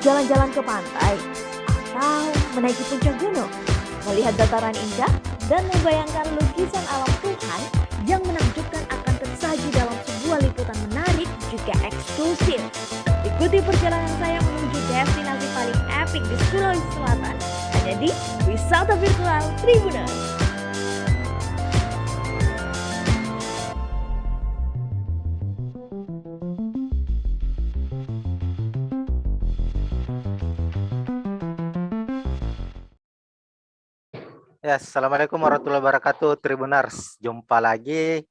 jalan-jalan ke pantai, atau menaiki puncak gunung, melihat dataran indah, dan membayangkan lukisan alam Tuhan yang menakjubkan akan tersaji dalam sebuah liputan menarik juga eksklusif. Ikuti perjalanan saya menuju destinasi paling epik di Sulawesi Selatan, hanya di Wisata Virtual Tribuners. Ya, Assalamualaikum warahmatullahi wabarakatuh, Tribuners. Jumpa lagi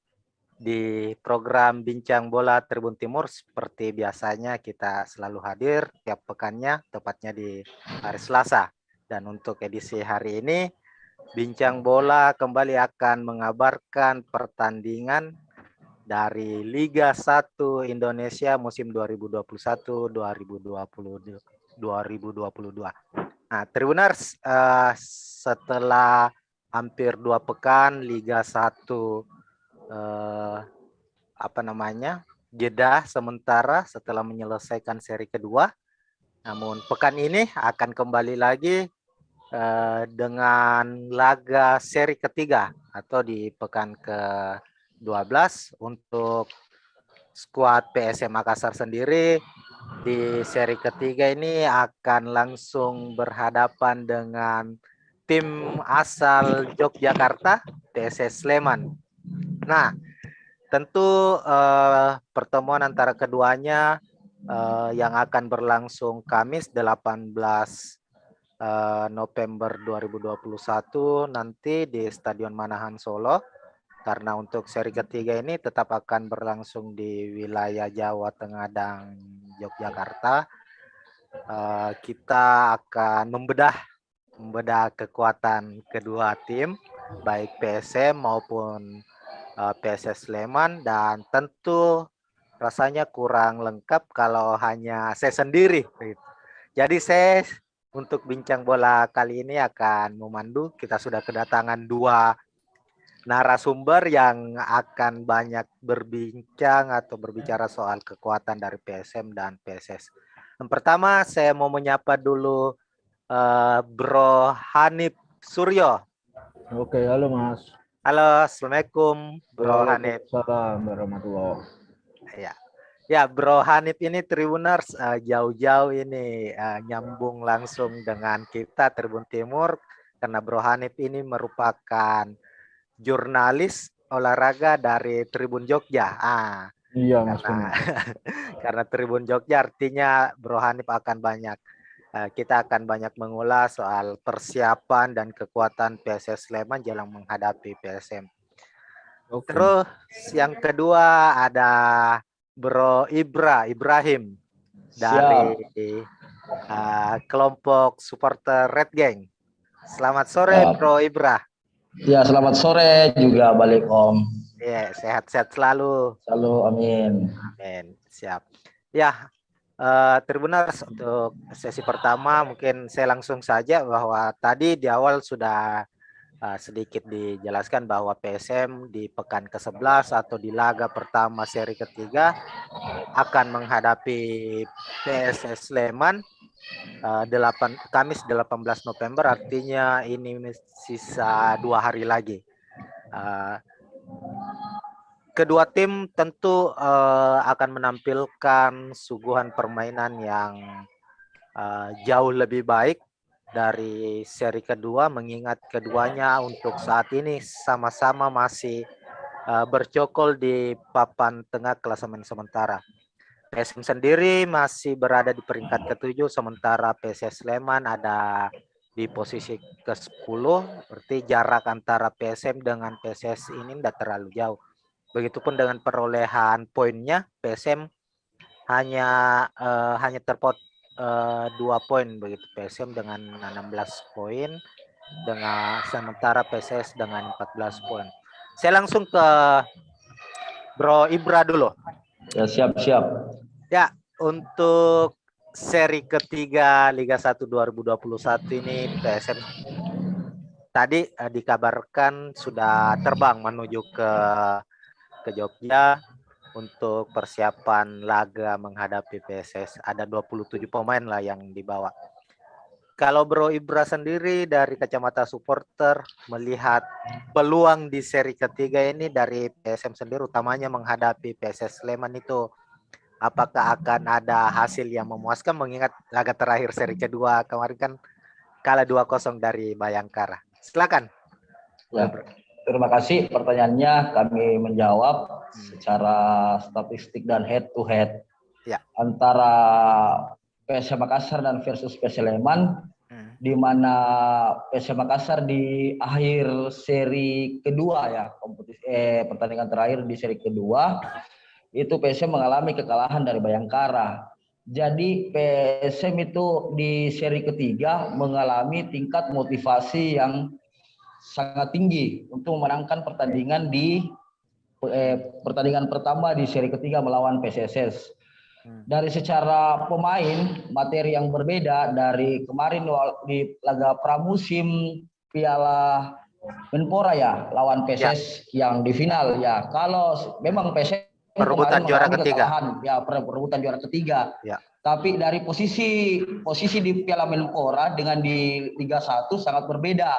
di program Bincang Bola Tribun Timur. Seperti biasanya kita selalu hadir tiap pekannya, tepatnya di hari Selasa. Dan untuk edisi hari ini, Bincang Bola kembali akan mengabarkan pertandingan dari Liga 1 Indonesia musim 2021-2022. Nah, Tribuners, setelah hampir 2 pekan Liga 1 jeda sementara setelah menyelesaikan seri kedua. Namun pekan ini akan kembali lagi dengan laga seri ketiga atau di pekan ke-12 untuk skuad PSM Makassar sendiri. Di seri ketiga ini akan langsung berhadapan dengan tim asal Yogyakarta, PSS Sleman. Nah, tentu pertemuan antara keduanya yang akan berlangsung Kamis 18 November 2021 nanti di Stadion Manahan Solo. Karena untuk seri ketiga ini tetap akan berlangsung di wilayah Jawa Tengah dan Yogyakarta. Kita akan membedah kekuatan kedua tim, baik PSM maupun PSS Sleman, dan tentu rasanya kurang lengkap kalau hanya saya sendiri. Jadi saya untuk bincang bola kali ini akan memandu. Kita sudah kedatangan 2 narasumber yang akan banyak berbincang atau berbicara soal kekuatan dari PSM dan PSS. Yang pertama saya mau menyapa dulu Bro Hanif Suryo. Oke, halo Mas. Halo, Assalamualaikum Bro Hanif. Waalaikumsalam warahmatullahi. Ya, Bro Hanif ini Tribuners jauh-jauh ini nyambung langsung dengan kita Tribun Timur karena Bro Hanif ini merupakan jurnalis olahraga dari Tribun Jogja. Iya, Mas. Karena Tribun Jogja artinya Bro Hanif akan banyak kita akan banyak mengulas soal persiapan dan kekuatan PSS Sleman jelang menghadapi PSM. Okay. Terus yang kedua ada Bro Ibrahim dari kelompok supporter Red Gang. Selamat sore Bro Ibra. Ya, selamat sore juga balik Om. Ya, sehat-sehat selalu. Selalu, amin. Amin, siap. Ya, Tribuners, untuk sesi pertama mungkin saya langsung saja bahwa tadi di awal sudah sedikit dijelaskan bahwa PSM di pekan ke-11 atau di laga pertama seri ketiga akan menghadapi PSS Sleman Kamis 18 November, artinya ini sisa 2 hari lagi. Kedua tim tentu akan menampilkan suguhan permainan yang jauh lebih baik dari seri kedua, mengingat keduanya untuk saat ini sama-sama masih bercokol di papan tengah klasemen sementara. PSM sendiri masih berada di peringkat ke-7, sementara PSS Sleman ada di posisi ke-10. Berarti jarak antara PSM dengan PSS ini tidak terlalu jauh. Begitupun dengan perolehan poinnya, PSM hanya terpaut 2 poin begitu, PSM dengan 16 poin, dengan sementara PSS dengan 14 poin. Saya langsung ke Bro Ibra dulu. Ya, siap. Ya, untuk seri ketiga Liga 1 2021 ini PSM tadi dikabarkan sudah terbang menuju ke Jogja untuk persiapan laga menghadapi PSS. Ada 27 pemain lah yang dibawa. Kalau Bro Ibra sendiri dari kacamata supporter melihat peluang di seri ketiga ini dari PSM sendiri, utamanya menghadapi PSS Sleman itu, apakah akan ada hasil yang memuaskan mengingat laga terakhir seri kedua kemarin kan kalah 2-0 dari Bayangkara. Silakan. Ya, terima kasih pertanyaannya. Kami menjawab secara statistik dan head to head antara PSM Makassar dan versus PSM Sleman, di mana PSM Makassar di akhir seri kedua ya pertandingan terakhir di seri kedua itu PSM mengalami kekalahan dari Bayangkara. Jadi PSM itu di seri ketiga mengalami tingkat motivasi yang sangat tinggi untuk memenangkan pertandingan di pertandingan pertama di seri ketiga melawan PSSS. Dari secara pemain, materi yang berbeda dari kemarin di laga pramusim Piala Menpora ya lawan PSS yang di final ya. Kalau memang PSS perebutan juara ketiga. Ya, perebutan juara ketiga. Ya. Tapi dari posisi di Piala Menpora dengan di Liga 1 sangat berbeda.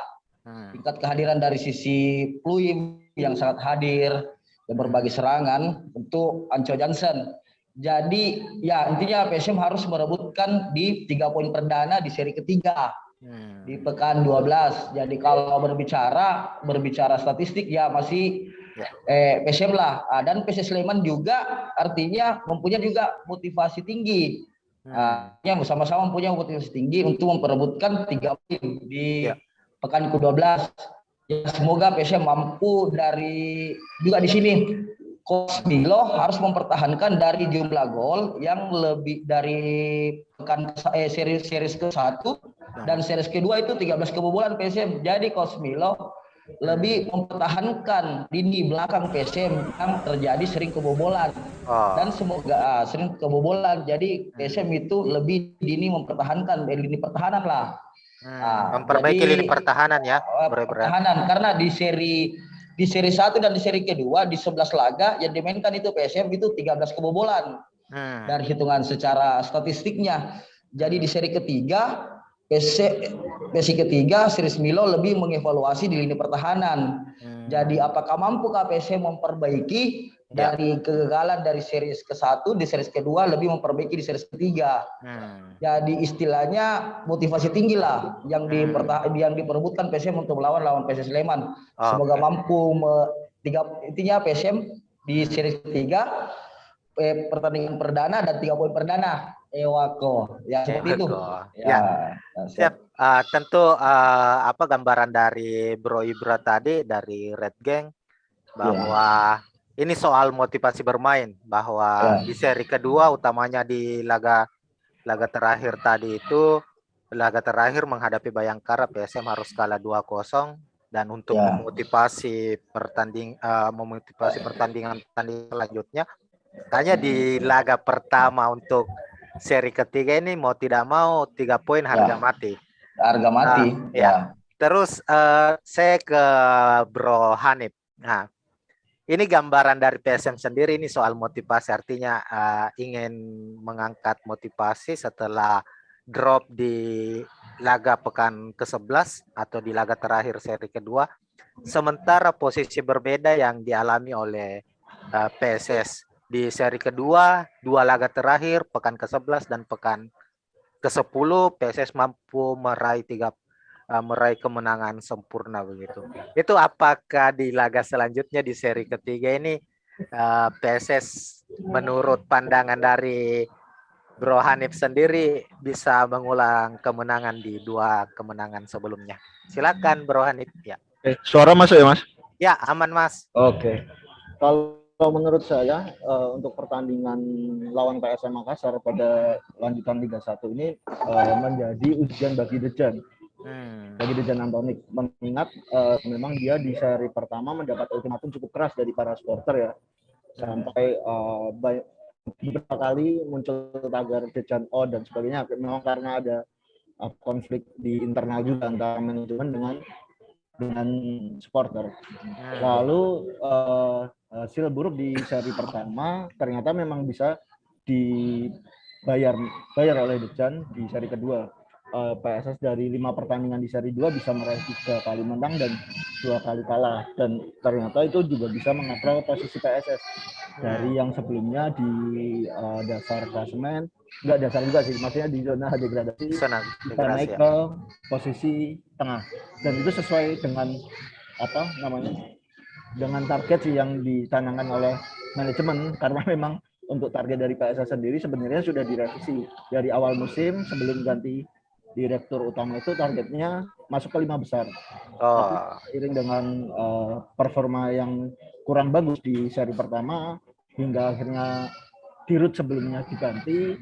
Tingkat kehadiran dari sisi Pluim yang sangat hadir dan berbagi serangan untuk Anco Johnson. Jadi ya intinya PSM harus merebutkan di 3 poin perdana di seri ketiga di pekan 12. Jadi kalau berbicara statistik ya masih PSM lah. Dan PSS Sleman juga artinya mempunyai juga motivasi tinggi. Yang bersama-sama mempunyai motivasi tinggi untuk memperebutkan 3 poin di pekan ke-12. Ya, semoga PSM mampu juga di sini Coach Milo harus mempertahankan dari jumlah gol yang lebih dari pekan series ke-1 dan series kedua itu 13 kebobolan PSM. Jadi Coach Milo lebih mempertahankan lini belakang PSM yang terjadi sering kebobolan. Dan semoga sering kebobolan. Jadi PSM itu lebih dini mempertahankan lini pertahanan lah. Memperbaiki lini pertahanan ya. Pertahanan karena di seri 1 dan di seri kedua di 11 laga yang dimainkan itu PSM itu 13 kebobolan. Dari hitungan secara statistiknya. Jadi di seri ketiga Series Milo lebih mengevaluasi di lini pertahanan. Jadi apakah mampukah PSM memperbaiki dari kegagalan dari series ke-1 di series kedua lebih memperbaiki di series ketiga. Jadi istilahnya motivasi tinggi lah yang diperebutkan PSM untuk lawan PSS Sleman. Semoga mampu intinya PSM di series ketiga pertandingan perdana dan 3 poin perdana. Ewako ya seperti itu. Ya. Siap. Tentu apa gambaran dari Bro Ibra tadi dari Red Gang bahwa ini soal motivasi bermain, bahwa di seri kedua utamanya di laga terakhir tadi itu, laga terakhir menghadapi Bayangkara PSM harus kalah 2-0 dan untuk memotivasi pertandingan selanjutnya hanya di laga pertama untuk seri ketiga ini mau tidak mau 3 poin harga mati. Harga mati. Terus saya ke Bro Hanif. Nah, ini gambaran dari PSM sendiri ini soal motivasi, artinya ingin mengangkat motivasi setelah drop di laga pekan ke-11 atau di laga terakhir seri kedua. Sementara posisi berbeda yang dialami oleh PSS di seri kedua, 2 laga terakhir pekan ke-11 dan pekan ke-10 PSS mampu meraih kemenangan sempurna begitu. Itu apakah di laga selanjutnya di seri ketiga ini PSS menurut pandangan dari Bro Hanif sendiri bisa mengulang kemenangan di 2 kemenangan sebelumnya? Silakan Bro Hanif ya. Suara masuk ya Mas? Ya aman Mas. Oke. Kalau menurut saya untuk pertandingan lawan PSM Makassar pada lanjutan Liga 1 ini menjadi ujian bagi Dejan. Bagi Dejan Antonik, mengingat memang dia di seri pertama mendapat ultimatum cukup keras dari para supporter ya, sampai beberapa kali muncul tagar Dejan out dan sebagainya. Memang karena ada konflik di internal juga antara manajemen dengan supporter. Lalu hasil buruk di seri pertama ternyata memang bisa dibayar oleh Dejan di seri kedua. PSS dari 5 pertandingan di seri 2 bisa meraih 3 kali menang dan 2 kali kalah, dan ternyata itu juga bisa mengatrol posisi PSS dari yang sebelumnya di dasar klasemen, enggak dasar juga sih, maksudnya di zona degradasi bisa naik ke posisi tengah, dan itu sesuai dengan dengan target sih yang ditanamkan oleh manajemen, karena memang untuk target dari PSS sendiri sebenarnya sudah direvisi dari awal musim sebelum ganti direktur utama, itu targetnya masuk ke 5 besar. Tapi seiring dengan performa yang kurang bagus di seri pertama hingga akhirnya di root sebelumnya diganti,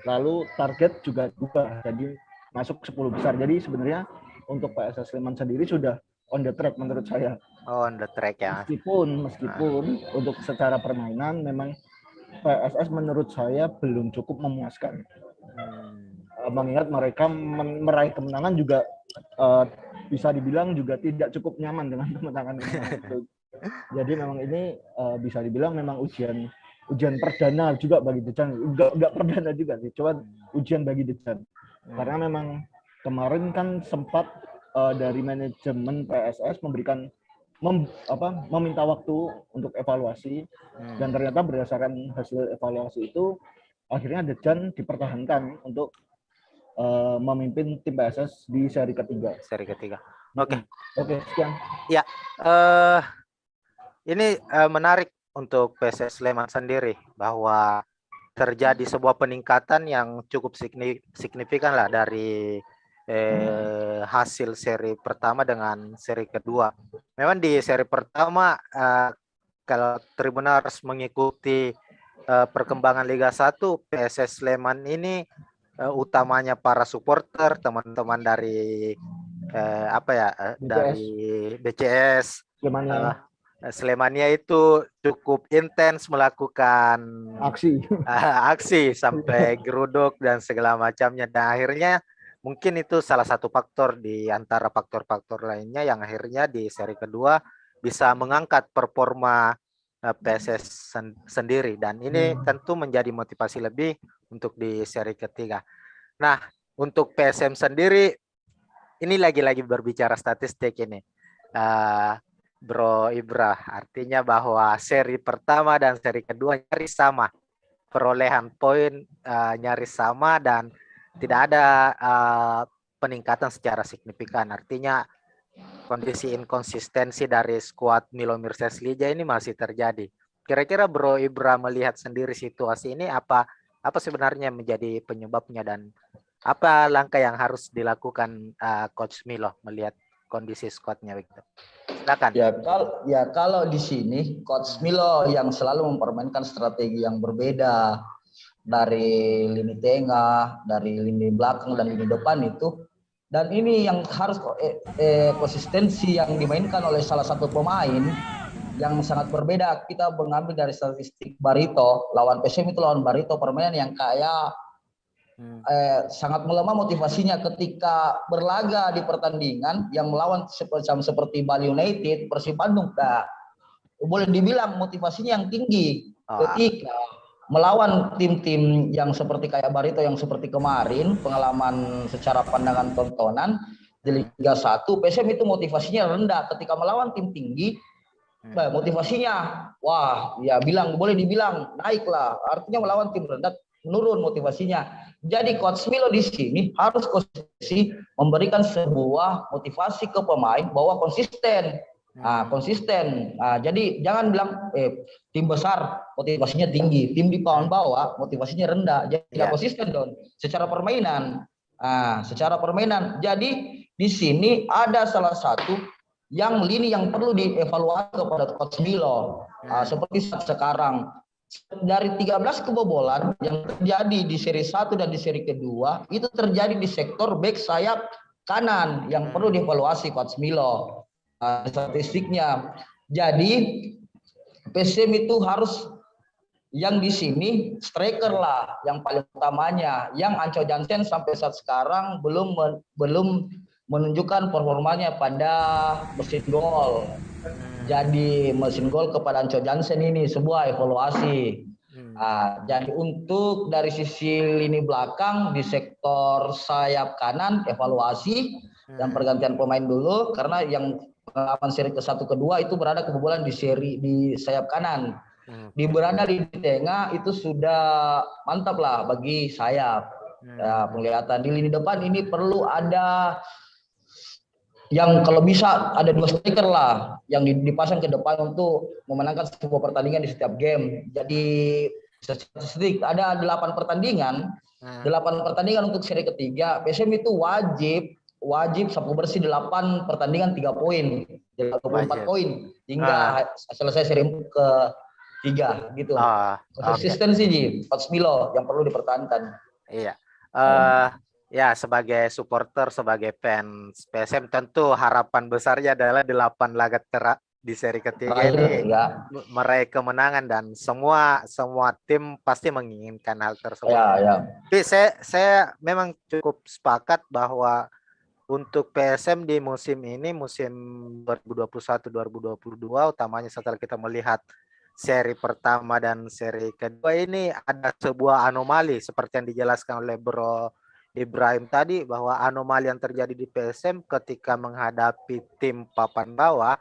lalu target juga berubah jadi masuk 10 besar. Jadi sebenarnya untuk PSS Sleman sendiri sudah on the track menurut saya. On the track ya. Meskipun untuk secara permainan memang PSS menurut saya belum cukup memuaskan. Mengingat mereka meraih kemenangan juga bisa dibilang juga tidak cukup nyaman dengan kemenangan itu. Jadi memang ini bisa dibilang memang ujian perdana juga bagi Dejan. Enggak perdana juga sih, cuma ujian bagi Dejan. Karena memang kemarin kan sempat dari manajemen PSS meminta waktu untuk evaluasi, dan ternyata berdasarkan hasil evaluasi itu akhirnya Dejan dipertahankan untuk memimpin tim PSS di seri ketiga. Oke, sekian. Ya, ini menarik untuk PSS Sleman sendiri bahwa terjadi sebuah peningkatan yang cukup signifikan lah dari hasil seri pertama dengan seri kedua. Memang di seri pertama kalau Tribuners mengikuti perkembangan Liga 1, PSS Sleman ini utamanya para supporter, teman-teman dari dari BCS Slemania itu cukup intens melakukan aksi sampai geruduk dan segala macamnya, dan akhirnya mungkin itu salah satu faktor di antara faktor-faktor lainnya yang akhirnya di seri kedua bisa mengangkat performa PSS sendiri, dan ini tentu menjadi motivasi lebih untuk di seri ketiga. Nah, untuk PSM sendiri ini lagi-lagi berbicara statistik ini, Bro Ibra, artinya bahwa seri pertama dan seri kedua nyaris sama, perolehan poin nyaris sama dan tidak ada peningkatan secara signifikan. Artinya kondisi inkonsistensi dari skuad Milomir Seslija ini masih terjadi. Kira-kira Bro Ibra melihat sendiri situasi ini, apa sebenarnya menjadi penyebabnya dan apa langkah yang harus dilakukan Coach Milo melihat kondisi skuadnya begitu? Silakan. Kalau di sini Coach Milo yang selalu mempermainkan strategi yang berbeda dari lini tengah, dari lini belakang dan lini depan itu, dan ini yang harus konsistensi yang dimainkan oleh salah satu pemain yang sangat berbeda. Kita mengambil dari statistik Barito lawan PSM itu, lawan Barito permainan yang kayak sangat melemah motivasinya ketika berlaga di pertandingan yang melawan seperti Bali United, Persib Bandung. Nah, boleh dibilang motivasinya yang tinggi ketika melawan tim-tim yang seperti kayak Barito yang seperti kemarin, pengalaman secara pandangan tontonan di Liga 1, PSM itu motivasinya rendah ketika melawan tim tinggi. Motivasinya boleh dibilang naiklah, artinya melawan tim rendah menurun motivasinya. Jadi Coach Milo di sini harus memberikan sebuah motivasi ke pemain bahwa konsisten. Jadi jangan bilang tim besar motivasinya tinggi, tim di papan bawah motivasinya rendah. Jadi tidak konsisten dong secara permainan. Jadi di sini ada salah satu lini yang perlu dievaluasi kepada Coach Milo. Seperti saat sekarang dari 13 kebobolan yang terjadi di seri 1 dan di seri kedua itu terjadi di sektor back sayap kanan yang perlu dievaluasi Coach Milo. Statistiknya. Jadi PSM itu harus yang di sini striker lah yang paling utamanya, yang Anco Jansen sampai saat sekarang belum menunjukkan performanya pada mesin gol. jadi mesin gol kepada Anco Jansen ini sebuah evaluasi. Jadi untuk dari sisi lini belakang di sektor sayap kanan evaluasi dan pergantian pemain dulu, karena yang pengalaman seri ke-1 ke-2 itu berada kebobolan di sayap kanan. Di berada di tengah itu sudah mantap lah bagi sayap. Ya, penglihatan di lini depan ini perlu ada yang kalau bisa ada 2 striker lah yang dipasang ke depan untuk memenangkan sebuah pertandingan di setiap game. Jadi statistik ada 8 pertandingan, 8 pertandingan untuk seri ketiga. PSM itu wajib sapu bersih 8 pertandingan 3 poin, 24 poin hingga selesai seri ke-3 gitu. Konsistensi Ji, Patspilo yang perlu dipertahankan. Iya. Ya, sebagai supporter, sebagai fans PSM tentu harapan besarnya adalah 8 laga di seri ketiga ini meraih kemenangan, dan semua tim pasti menginginkan hal tersebut. Tapi saya memang cukup sepakat bahwa untuk PSM di musim ini, musim 2021-2022, utamanya setelah kita melihat seri pertama dan seri kedua ini ada sebuah anomali seperti yang dijelaskan oleh Bro Ibrahim tadi, bahwa anomali yang terjadi di PSM ketika menghadapi tim papan bawah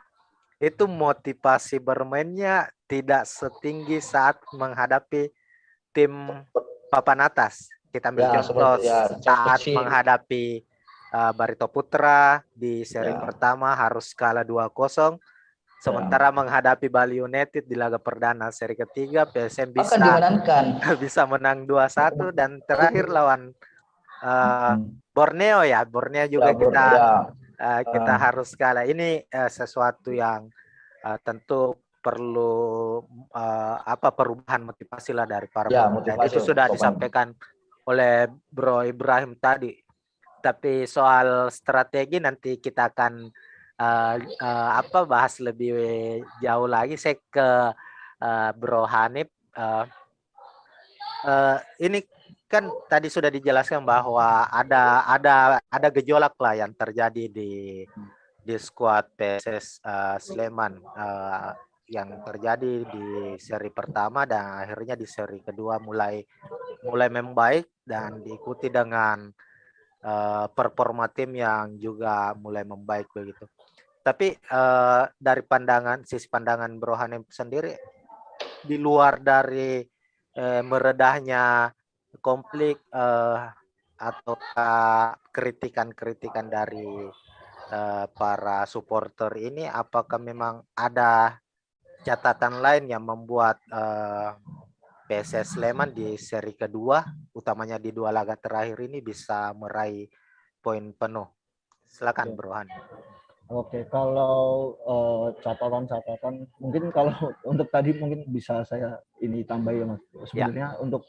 itu motivasi bermainnya tidak setinggi saat menghadapi tim papan atas. Kita ambil contoh saat menghadapi Barito Putra di seri pertama harus kalah 2-0. Sementara menghadapi Bali United di laga perdana seri ketiga PSM bisa menang 2-1, dan terakhir lawan Borneo juga kita harus kalah. Ini sesuatu yang tentu perlu perubahan motivasi lah dari para pemain. Itu sudah disampaikan oleh Bro Ibrahim tadi. Tapi soal strategi nanti kita akan bahas lebih jauh lagi. Saya ke Bro Hanif. Ini kan tadi sudah dijelaskan bahwa ada gejolak lah yang terjadi di skuad PSS Sleman yang terjadi di seri pertama dan akhirnya di seri kedua mulai membaik dan diikuti dengan performa tim yang juga mulai membaik begitu. Tapi dari sisi pandangan Bro Hanif sendiri, di luar dari meredahnya konflik atau kritikan dari para supporter ini, apakah memang ada catatan lain yang membuat PSS Sleman di seri kedua, utamanya di 2 laga terakhir ini, bisa meraih poin penuh? Silakan Bro Han. Oke, kalau catatan mungkin kalau untuk tadi mungkin bisa saya ini tambah ya Mas. Sebenarnya untuk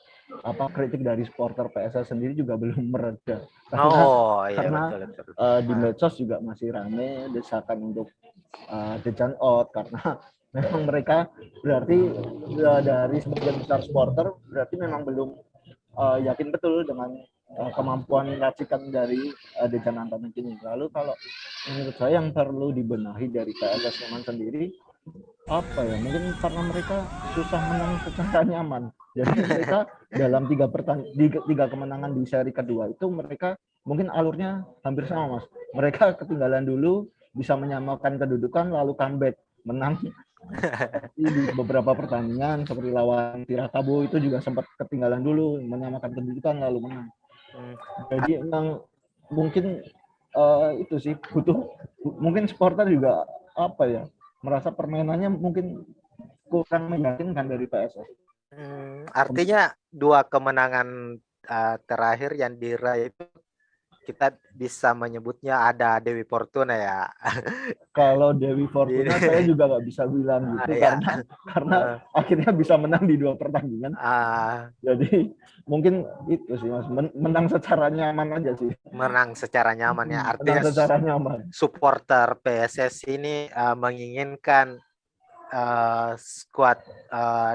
kritik dari supporter PSS sendiri juga belum mereda. Karena betul. Di medsos juga masih ramai desakan untuk Dejan out, karena memang mereka berarti dari sebagian besar supporter berarti memang belum yakin betul dengan kemampuan racikan dari Dejan Antonik ini. Lalu kalau menurut saya yang perlu dibenahi dari PSS Sleman sendiri mungkin karena mereka susah menang secara nyaman. Jadi mereka dalam 3 kemenangan di seri kedua itu mereka mungkin alurnya hampir sama Mas. Mereka ketinggalan dulu, bisa menyamakan kedudukan, lalu comeback menang di beberapa pertandingan seperti lawan Tirakabo itu juga sempat ketinggalan dulu, menyamakan kedudukan lalu menang. Jadi memang mungkin itu sih mungkin supporter juga merasa permainannya mungkin kurang meyakinkan dari PSS. Artinya 2 kemenangan terakhir yang diraih itu kita bisa menyebutnya ada Dewi Fortuna ya. Kalau Dewi Fortuna saya juga nggak bisa bilang gitu karena akhirnya bisa menang di 2 pertandingan. Jadi mungkin itu sih Mas, menang secara nyaman aja sih. Menang secara nyaman ya. Artinya secara nyaman. Supporter PSS ini menginginkan skuad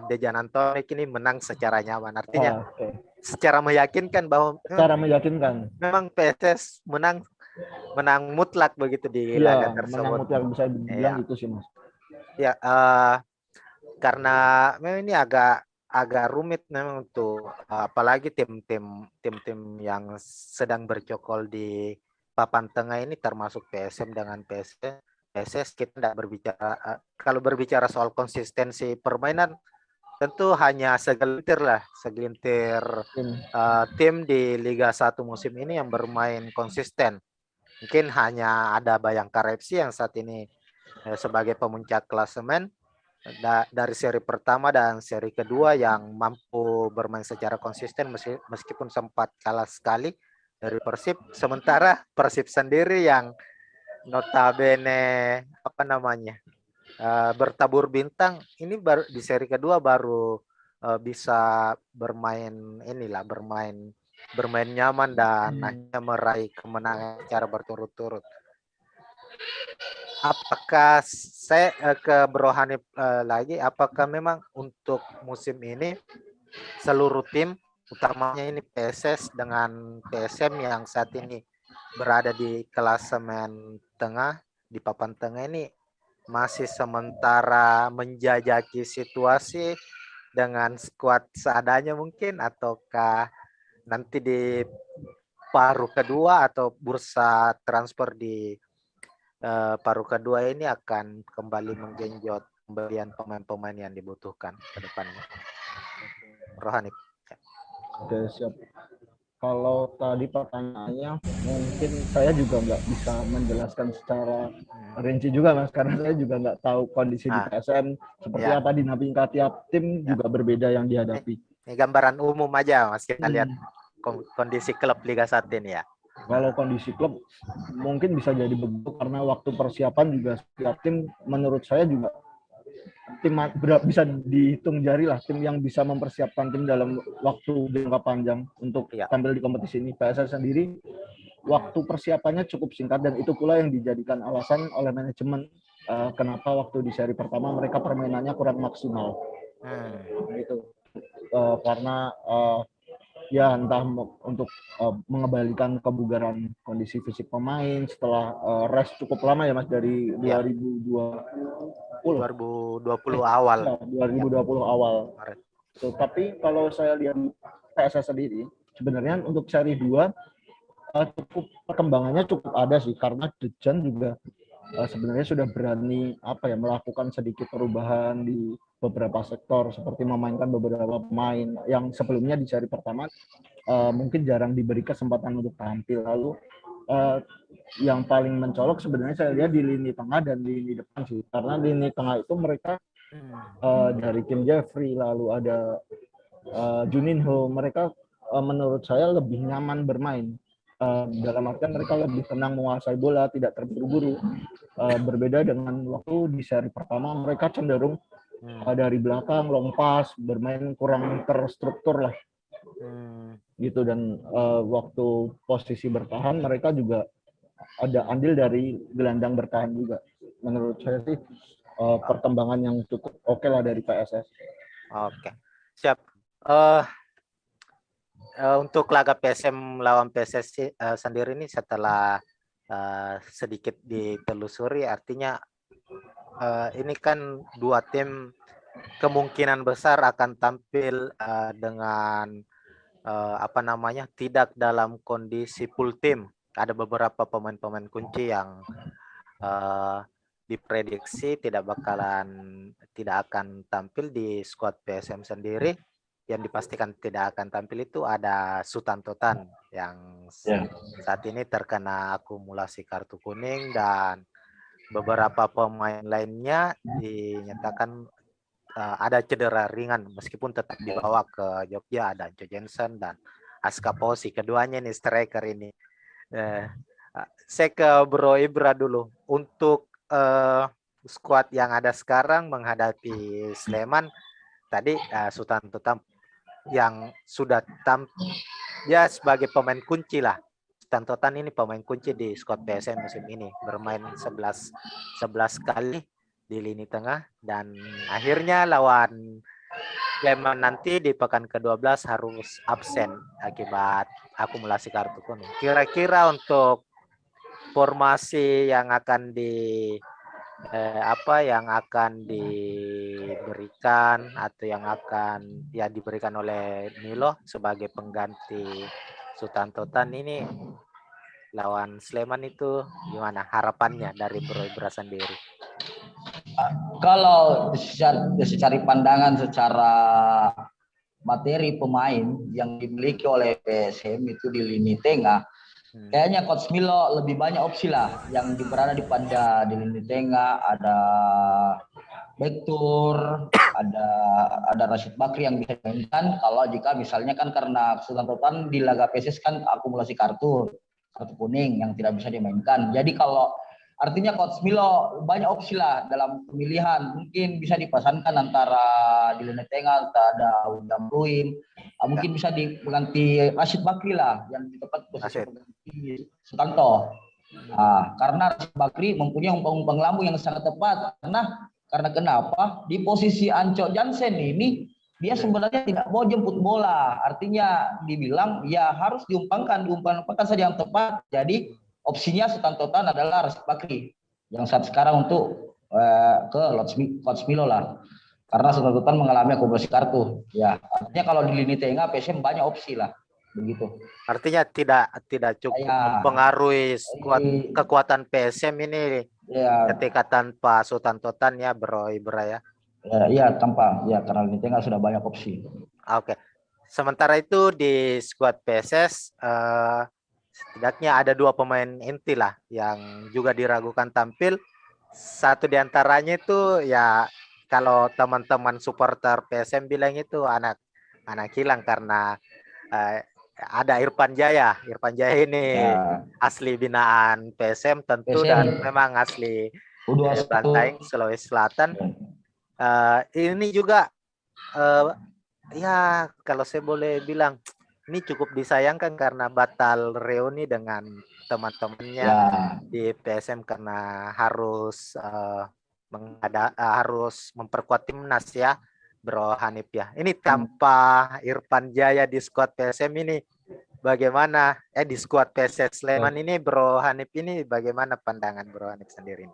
Dejan Antonik ini menang secara nyaman. Artinya secara meyakinkan bahwa memang PSS menang mutlak begitu di laga tersebut. Menang mutlak bisa dibilang itu sih Mas. Ya, karena memang ini agak rumit memang untuk apalagi tim-tim yang sedang bercokol di papan tengah ini termasuk PSM dengan PSS kita tidak berbicara kalau berbicara soal konsistensi permainan tentu hanya segelintir tim di Liga 1 musim ini yang bermain konsisten. Mungkin hanya ada Bayangkara FC yang saat ini sebagai pemuncak klasemen dari seri pertama dan seri kedua yang mampu bermain secara konsisten meskipun sempat kalah sekali dari Persib. Sementara Persib sendiri yang notabene bertabur bintang ini baru di seri kedua baru bisa bermain nyaman dan akhirnya meraih kemenangan secara berturut-turut. Apakah saya ke Bro Hanif lagi, apakah memang untuk musim ini seluruh tim, utamanya ini PSS dengan PSM yang saat ini berada di klasemen tengah, di papan tengah ini masih sementara menjajaki situasi dengan skuad seadanya mungkin, ataukah nanti di paruh kedua atau bursa transfer di paruh kedua ini akan kembali menggenjot pembelian pemain-pemain yang dibutuhkan ke depannya. Rohani. Oke, siap. Kalau tadi pertanyaannya, mungkin saya juga nggak bisa menjelaskan secara rinci juga, Mas, karena saya juga nggak tahu kondisi di PSM seperti apa dinamika tiap tim juga berbeda yang dihadapi. Ini gambaran umum aja, Mas, kita lihat kondisi klub Liga 1 ini ya. Kalau kondisi klub mungkin bisa jadi begitu karena waktu persiapan juga setiap tim menurut saya juga tim bisa dihitung jari lah tim yang bisa mempersiapkan tim dalam waktu jangka panjang untuk tampil di kompetisi ini. PSS sendiri waktu persiapannya cukup singkat dan itu pula yang dijadikan alasan oleh manajemen kenapa waktu di seri pertama mereka permainannya kurang maksimal. Gitu. Karena ya entah untuk mengembalikan kebugaran kondisi fisik pemain setelah rest cukup lama ya Mas dari 2020 awal. Ya, 2020 awal. So, tapi kalau saya lihat PSS sendiri sebenarnya untuk seri 2 cukup perkembangannya cukup ada sih karena Dejan juga sebenarnya sudah berani melakukan sedikit perubahan di beberapa sektor seperti memainkan beberapa pemain yang sebelumnya di seri pertama mungkin jarang diberi kesempatan untuk tampil. Lalu yang paling mencolok sebenarnya saya lihat di lini tengah dan di lini depan sih karena lini tengah itu mereka dari Kim Jeffrey lalu ada Juninho mereka menurut saya lebih nyaman bermain. Dalam artian mereka lebih tenang menguasai bola, tidak terburu-buru. Berbeda dengan waktu di seri pertama mereka cenderung dari belakang long pass, bermain kurang terstruktur lah. Gitu dan waktu posisi bertahan mereka juga ada andil dari gelandang bertahan juga. Menurut saya sih perkembangan yang cukup oke lah dari PSS. Oke, siap. Untuk laga PSM lawan PSS sendiri ini setelah sedikit ditelusuri, artinya ini kan dua tim kemungkinan besar akan tampil dengan tidak dalam kondisi full tim. Ada beberapa pemain-pemain kunci yang diprediksi tidak akan tampil di skuad PSM sendiri. Yang dipastikan tidak akan tampil itu ada Sutanto Tan yang saat ini terkena akumulasi kartu kuning dan beberapa pemain lainnya dinyatakan ada cedera ringan meskipun tetap dibawa ke Jogja. Ada Joe Jensen dan Aska Posi, keduanya nih striker ini. Saya ke Bro Ibra dulu. Untuk skuad yang ada sekarang menghadapi Sleman, tadi Sutanto Tan yang sudah tampil ya sebagai pemain kunci lah. Sutanto Tan ini pemain kunci di skuad PSM musim ini, bermain 11 kali di lini tengah dan akhirnya lawan Sleman nanti di pekan ke-12 harus absen akibat akumulasi kartu kuning. Kira-kira untuk formasi yang akan apa yang akan diberikan atau yang akan ya diberikan oleh Milo sebagai pengganti Sutanto Tan ini lawan Sleman itu gimana harapannya dari Bro Ibra sendiri? Kalau secara pandangan secara materi pemain yang dimiliki oleh PSM itu di lini tengah, kayaknya Coach Milo lebih banyak opsi lah yang berada di lini tengah. Ada Bektur, ada Rashid Bakri yang bisa dimainkan. Kalau jika misalnya kan karena Sutanto Tan di laga PSS kan akumulasi kartu kuning yang tidak bisa dimainkan. Jadi kalau artinya Coach Milo banyak opsi lah dalam pemilihan. Mungkin bisa dipasangkan antara di lini tengah ada Udam Ruim, mungkin bisa diganti Rashid Bakri lah yang di tempat posisi pengganti Sutanto. Karena Rashid Bakri mempunyai umpan lambung yang sangat tepat. Karena kenapa? Di posisi Ancok Jansen ini dia sebenarnya tidak mau jemput bola. Artinya dibilang ya harus diumpankan saja yang tepat. Jadi opsinya Sutanto Tan adalah Rashid Bakri yang saat sekarang untuk ke Coach Milo lah. Karena Sutanto Tan mengalami akumulasi kartu. Ya, artinya kalau di lini tengah PSM banyak opsi lah. Begitu. Artinya tidak cukup mempengaruhi kekuatan PSM ini ketika tanpa Sutanto Tan ya Bro Ibra ya. Iya tanpa ya karena lini tengah sudah banyak opsi. Oke. Sementara itu di skuad PSS setidaknya ada 2 pemain inti lah yang juga diragukan tampil. Satu diantaranya itu ya kalau teman-teman supporter PSM bilang itu anak hilang karena ada Irfan Jaya. Irfan Jaya ini asli binaan PSM tentu dan memang asli Bantaeng, Sulawesi Selatan. Ini juga ya kalau saya boleh bilang ini cukup disayangkan karena batal reuni dengan teman-temannya di PSM karena harus harus memperkuat timnas ya. Bro Hanif ya. Ini tanpa Irfan Jaya di skuad PSM ini bagaimana? Di skuad PSS Sleman ini Bro Hanif ini bagaimana pandangan Bro Hanif sendiri?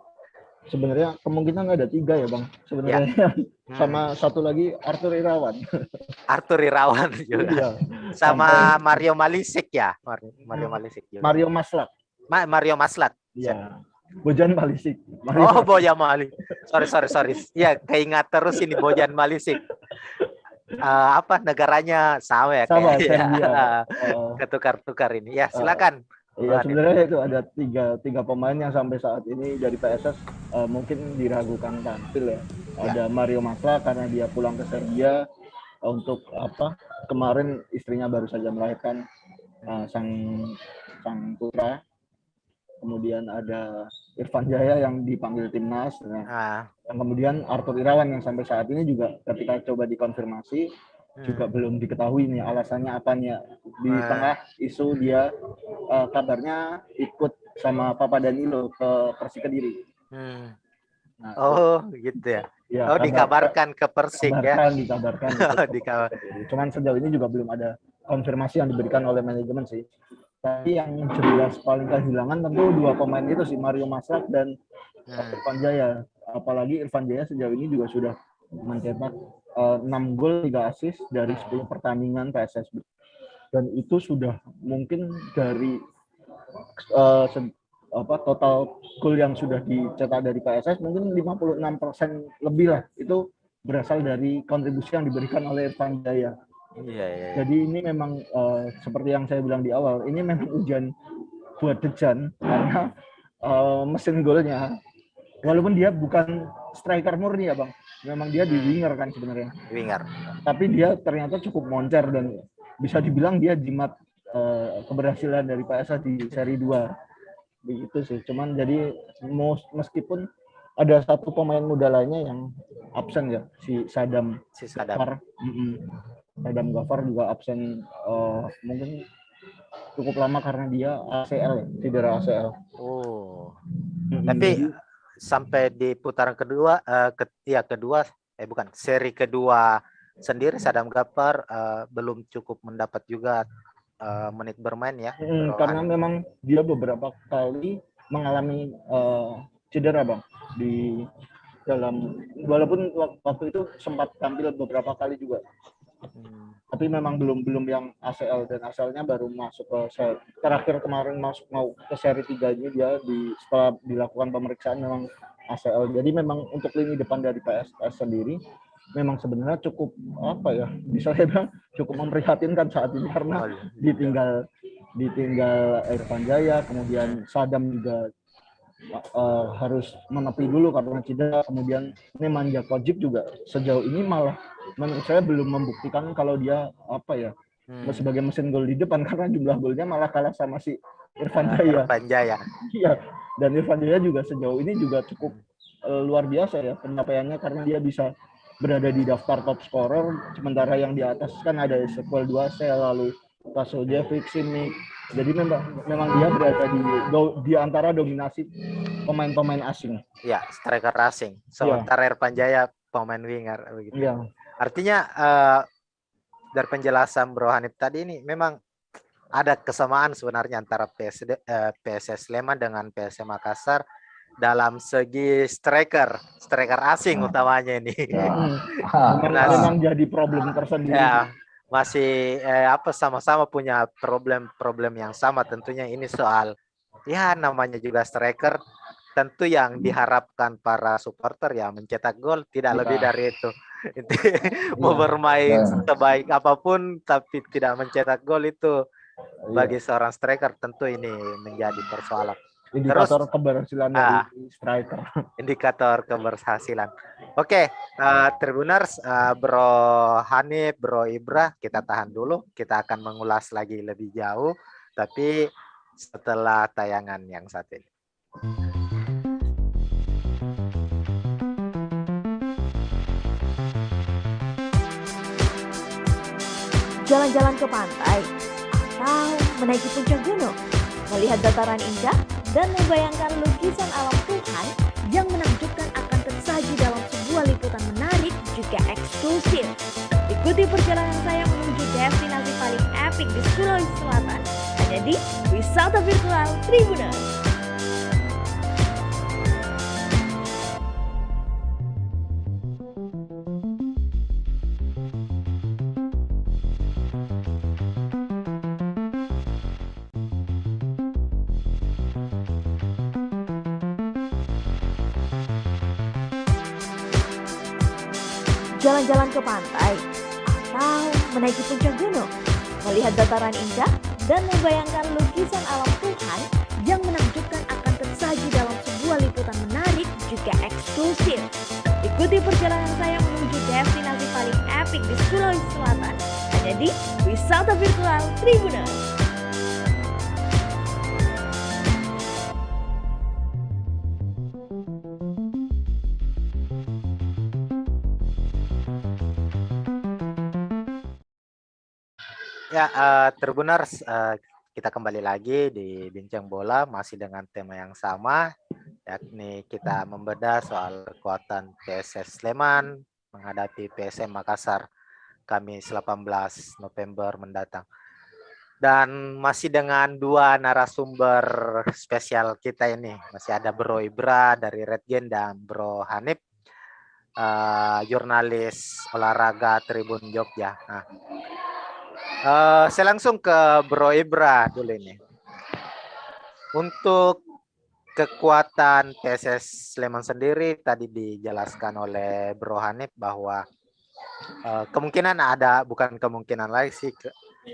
Sebenarnya kemungkinan ada 3 ya Bang. Sebenarnya sama satu lagi Arthur Irawan. Arthur Irawan juga. Iya. Sama Mario Malisik ya. Mario Malisik juga. Mario Maslat. Mario Maslat. Iya. Bojan Malisik. Bojan Malisik. Sorry. Iya, keingat terus ini Bojan Malisik. Apa negaranya sama ya? Sama, Serbia. Ketukar-tukar ini. Ya, silakan. Iya, sebenarnya itu ada tiga pemain yang sampai saat ini dari PSS mungkin diragukan tampil ya. Ada Mario Masla karena dia pulang ke Serbia untuk kemarin istrinya baru saja melahirkan sang putra. Kemudian ada Irfan Jaya yang dipanggil timnas. Yang kemudian Arthur Irawan yang sampai saat ini juga ketika coba dikonfirmasi juga belum diketahui nih alasannya apanya. Di tengah isu dia kabarnya ikut sama Papa Danilo ke Persik Kediri. Gitu ya. Dikabarkan ke Persik ya. Dikabarkan. Cuman sejauh ini juga belum ada konfirmasi yang diberikan oleh manajemen sih. Tapi yang jelas paling kehilangan tentu 2 pemain itu sih, Mario Maslat dan Irfan Jaya. Apalagi Irfan Jaya sejauh ini juga sudah mencetak 6 gol 3 assist dari 10 pertandingan PSS. Dan itu sudah mungkin dari total gol yang sudah dicetak dari PSS mungkin 56% lebih lah. Itu berasal dari kontribusi yang diberikan oleh Irfan Jaya. Iya. Jadi ini memang seperti yang saya bilang di awal, ini memang ujian buat Dejan karena mesin golnya, walaupun dia bukan striker murni ya Bang, memang dia di winger kan sebenarnya. Winger. Tapi dia ternyata cukup moncer dan bisa dibilang dia jimat keberhasilan dari PSS di seri 2. Begitu sih. Cuman jadi meskipun ada satu pemain muda lainnya yang absen ya, si Sadam. Sadam Ghaffar juga absen mungkin cukup lama karena dia ACL ya, cedera ACL. Tapi sampai di putaran kedua, seri kedua sendiri Sadam Ghaffar belum cukup mendapat juga menit bermain ya. Karena memang dia beberapa kali mengalami cedera Bang. di dalam, walaupun waktu itu sempat tampil beberapa kali juga. Tapi memang belum yang ACL, dan ACL-nya baru masuk ke terakhir kemarin masuk mau ke seri 3 ini dia setelah dilakukan pemeriksaan memang ACL. Jadi memang untuk lini depan dari PSS sendiri memang sebenarnya cukup bisa saya bilang cukup memprihatinkan saat ini, karena ditinggal Irfan Jaya, kemudian Sadam juga harus menepi dulu karena cedera, kemudian Nemanja Kojic juga sejauh ini malah menurut saya belum membuktikan kalau dia sebagai mesin gol di depan, karena jumlah golnya malah kalah sama si Irfan Jaya. Iya, dan Irfan Jaya juga sejauh ini juga cukup luar biasa ya pencapaiannya, karena dia bisa berada di daftar top scorer, sementara yang di atas kan ada Ezequiel Duasel, lalu Vasiljevic, Simic. Jadi memang dia berada di antara dominasi pemain-pemain asing. Ya, striker asing. Sementara Irfan Jaya pemain winger begitu. Ya. Artinya dari penjelasan Bro Hanif tadi ini memang ada kesamaan sebenarnya antara PSS Sleman dengan PSM Makassar dalam segi striker asing utamanya ini. Memang jadi problem tersendiri. Ya, masih sama-sama punya problem yang sama tentunya. Ini soal namanya juga striker, tentu yang diharapkan para supporter ya mencetak gol, tidak lebih dari itu. Mau bermain sebaik apapun tapi tidak mencetak gol itu bagi seorang striker tentu ini menjadi persoalan. Indikator keberhasilan dari striker. Indikator keberhasilan. Oke, Tribuners, Bro Hanif, Bro Ibra, kita tahan dulu. Kita akan mengulas lagi lebih jauh, tapi setelah tayangan yang satu ini. Jalan-jalan ke pantai atau menaiki puncak gunung, melihat dataran indah dan membayangkan lukisan alam Tuhan yang menakjubkan akan tersaji dalam sebuah liputan menarik juga eksklusif. Ikuti perjalanan saya menuju destinasi paling epik di Sulawesi Selatan, hanya di Wisata Virtual Tribuners. Jalan-jalan ke pantai atau menaiki puncak gunung, melihat dataran indah dan membayangkan lukisan alam Tuhan yang menakjubkan akan tersaji dalam sebuah liputan menarik juga eksklusif. Ikuti perjalanan saya menuju destinasi paling epik di Sulawesi Selatan, hanya di Wisata Virtual Tribuners. Ya, Tribuners, kita kembali lagi di Bincang Bola masih dengan tema yang sama, yakni kita membedah soal kekuatan PSS Sleman menghadapi PSM Makassar Kamis 18 November mendatang. Dan masih dengan dua narasumber spesial kita ini, masih ada Bro Ibra dari Redgen dan Bro Hanif, jurnalis olahraga Tribun Jogja. Nah, saya langsung ke Bro Ibra dulu ini. Untuk kekuatan PSS Sleman sendiri tadi dijelaskan oleh Bro Hanif bahwa kemungkinan ada, bukan kemungkinan lagi sih,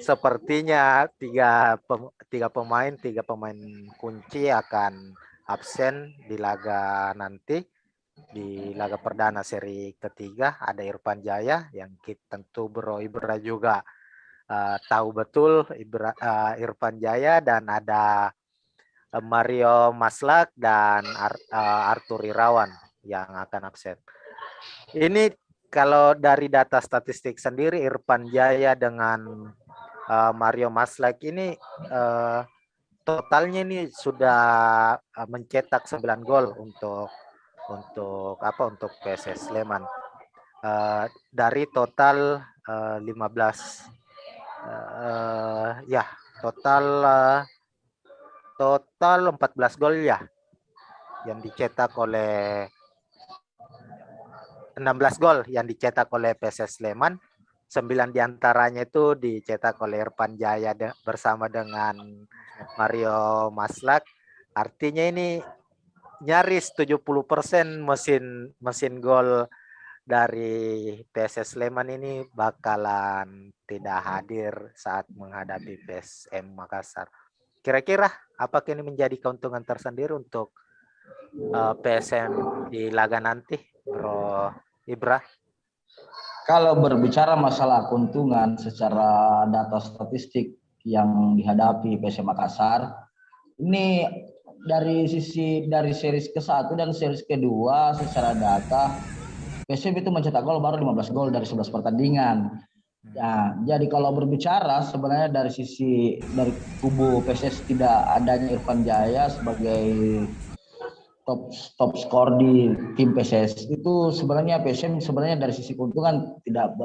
sepertinya tiga pemain kunci akan absen di laga nanti, di laga perdana seri ketiga. Ada Irfan Jaya yang tentu Bro Ibra juga tahu betul Irfan Jaya, dan ada Mario Maslak dan Arthur Irawan yang akan absen. Ini kalau dari data statistik sendiri, Irfan Jaya dengan Mario Maslak ini totalnya ini sudah mencetak 9 gol untuk PSS Sleman dari total 15 total 14 gol ya yang dicetak oleh 16 gol yang dicetak oleh PSS Sleman, 9 diantaranya itu dicetak oleh Irfan Jaya bersama dengan Mario Maslak. Artinya ini nyaris 70% mesin gol dari PSS Sleman ini bakalan tidak hadir saat menghadapi PSM Makassar. Kira-kira apakah ini menjadi keuntungan tersendiri untuk PSM di laga nanti, Bro Ibra? Kalau berbicara masalah keuntungan secara data statistik yang dihadapi PSM Makassar, ini dari series ke-1 dan series kedua secara data PSM itu mencetak gol baru 15 gol dari 11 pertandingan. Nah, jadi kalau berbicara sebenarnya dari kubu PSS tidak adanya Irfan Jaya sebagai top skor di tim PSS itu sebenarnya PSM sebenarnya dari sisi keuntungan tidak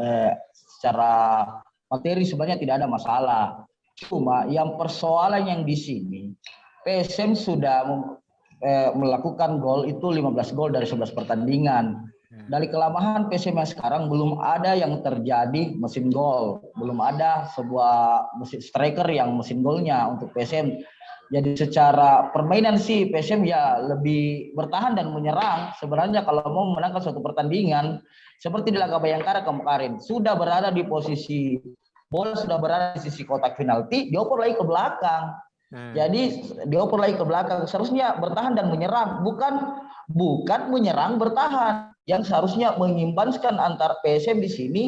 secara materi sebenarnya tidak ada masalah. Cuma yang persoalan yang di sini PSM sudah melakukan gol itu 15 gol dari 11 pertandingan. Dari kelamahan PSM yang sekarang belum ada yang terjadi mesin gol, belum ada sebuah mesin striker yang mesin golnya untuk PSM. Jadi secara permainan sih PSM ya lebih bertahan dan menyerang. Sebenarnya kalau mau memenangkan suatu pertandingan seperti di laga Bayangkara kemarin sudah berada di posisi bola sudah berada di sisi kotak penalti, dioper lagi ke belakang. Jadi dioper lagi ke belakang, seharusnya bertahan dan menyerang, bukan menyerang bertahan. Yang seharusnya menyimbankan antara PSM di sini,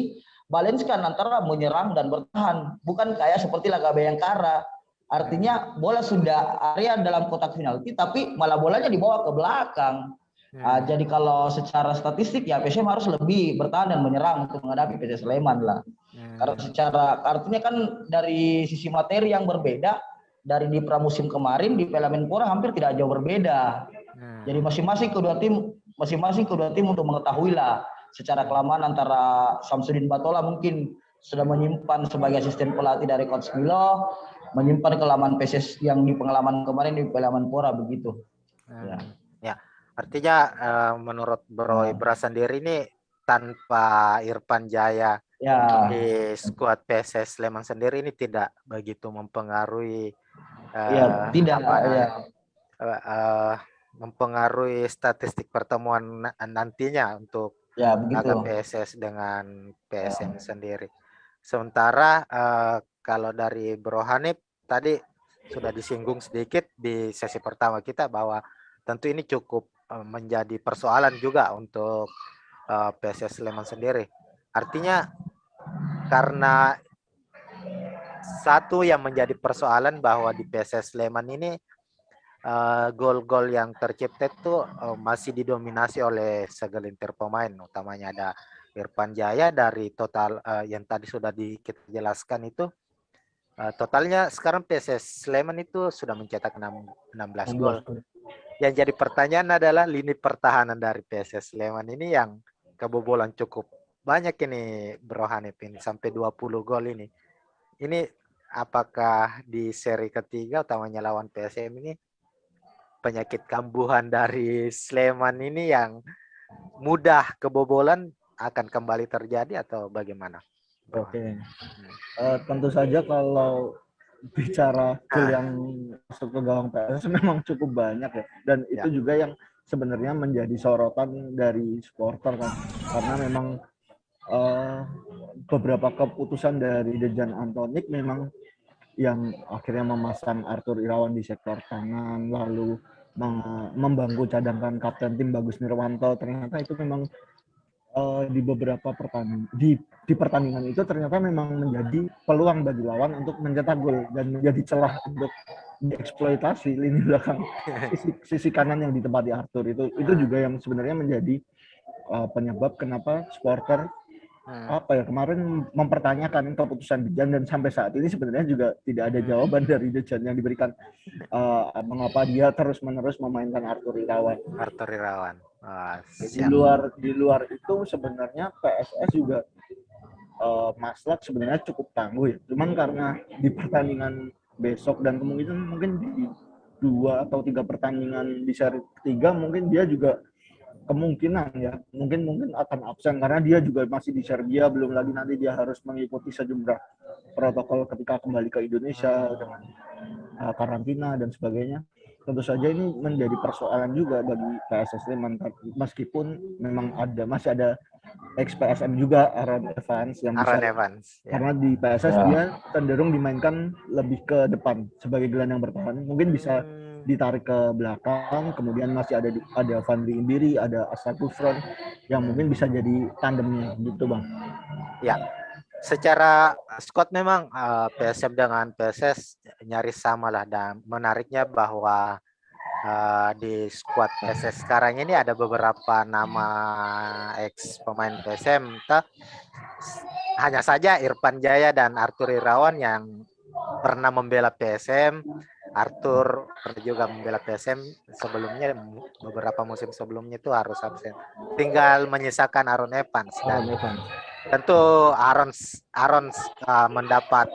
balanskan antara menyerang dan bertahan, bukan kayak seperti laga Bayangkara. Artinya bola sudah area dalam kotak penalti, tapi malah bolanya dibawa ke belakang. Jadi kalau secara statistik ya PSM harus lebih bertahan dan menyerang untuk menghadapi PSS Sleman lah. Karena secara artinya kan dari sisi materi yang berbeda dari di pramusim kemarin di Piala Menpora hampir tidak jauh berbeda. Jadi masing-masing kedua tim untuk mengetahui lah secara kelamaan antara Samsudin Batola mungkin sudah menyimpan sebagai asisten pelatih dari Coach Milo, menyimpan kelamaan PSS yang di pengalaman kemarin di Piala Menpora begitu. Ya, artinya menurut Bro Ibra sendiri ini tanpa Irfan Jaya di skuad PSS Sleman sendiri ini tidak begitu mempengaruhi mempengaruhi statistik pertemuan nantinya untuk laga PSS dengan PSM sendiri. Sementara kalau dari Bro Hanif tadi sudah disinggung sedikit di sesi pertama kita bahwa tentu ini cukup menjadi persoalan juga untuk PSS Sleman sendiri. Artinya karena satu yang menjadi persoalan bahwa di PSS Sleman ini gol-gol yang tercipta itu masih didominasi oleh segelintir pemain, utamanya ada Irfan Jaya. Dari total yang tadi sudah kita jelaskan itu totalnya sekarang PSS Sleman itu sudah mencetak 16 gol. Yang jadi pertanyaan adalah lini pertahanan dari PSS Sleman ini yang kebobolan cukup banyak ini, Bro Hanif, ini sampai 20 gol ini. Ini apakah di seri ketiga utamanya lawan PSM ini penyakit kambuhan dari Sleman ini yang mudah kebobolan akan kembali terjadi atau bagaimana? Oke. Tentu saja kalau bicara gol yang masuk ke gawang PSS memang cukup banyak ya, dan itu juga yang sebenarnya menjadi sorotan dari supporter kan, karena memang beberapa keputusan dari Dejan Antonik memang yang akhirnya memasang Arthur Irawan di sektor kanan, lalu membangku cadangkan kapten tim Bagus Nirwanto, ternyata itu memang di beberapa pertandingan di pertandingan itu ternyata memang menjadi peluang bagi lawan untuk mencetak gol dan menjadi celah untuk dieksploitasi lini belakang sisi kanan yang ditempati Arthur. Itu juga yang sebenarnya menjadi penyebab kenapa supporter kemarin mempertanyakan keputusan Dejan, dan sampai saat ini sebenarnya juga tidak ada jawaban dari Dejan yang diberikan mengapa dia terus-menerus memainkan Arthur Irawan. Di luar itu sebenarnya PSS juga Maslak sebenarnya cukup tangguh ya. Cuman karena di pertandingan besok dan kemungkinan mungkin di 2 atau 3 pertandingan di seri ketiga mungkin dia juga kemungkinan ya mungkin akan absen karena dia juga masih di Serbia, belum lagi nanti dia harus mengikuti sejumlah protokol ketika kembali ke Indonesia dengan karantina dan sebagainya. Tentu saja ini menjadi persoalan juga bagi PSS Sleman meskipun memang masih ada ex-PSM juga Aaron Evans yang bisa karena di PSS dia cenderung dimainkan lebih ke depan sebagai gelandang bertahan, mungkin bisa ditarik ke belakang, kemudian masih ada Fandri Imbiri, ada Asad Gufron yang mungkin bisa jadi tandemnya gitu Bang. Ya, secara squad memang PSM dengan PSS nyaris sama lah, dan menariknya bahwa di squad PSS sekarang ini ada beberapa nama ex pemain PSM, hanya saja Irfan Jaya dan Arthur Irawan yang pernah membela PSM. Arthur pernah juga membela PSM sebelumnya, beberapa musim sebelumnya itu harus absen. Tinggal menyisakan Aaron Evans. Tentu Aaron mendapat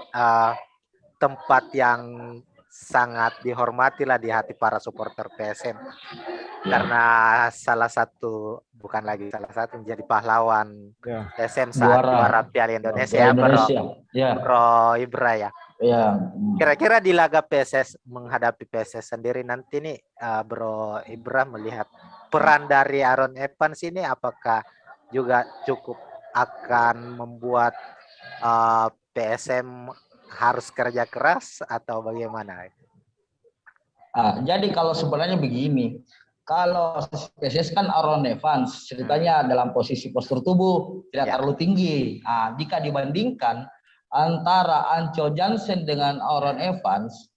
tempat yang sangat dihormati lah di hati para supporter PSM. Karena menjadi pahlawan PSM saat juara Piala Indonesia, Bro Ibra ya. Kira-kira di laga PSS menghadapi PSS sendiri nanti nih, Bro Ibra melihat peran dari Aaron Evans ini apakah juga cukup akan membuat PSM harus kerja keras atau bagaimana? Jadi kalau sebenarnya begini, kalau PSS kan Aaron Evans ceritanya dalam posisi postur tubuh tidak terlalu tinggi. Jika dibandingkan antara Anco Jansen dengan Aaron Evans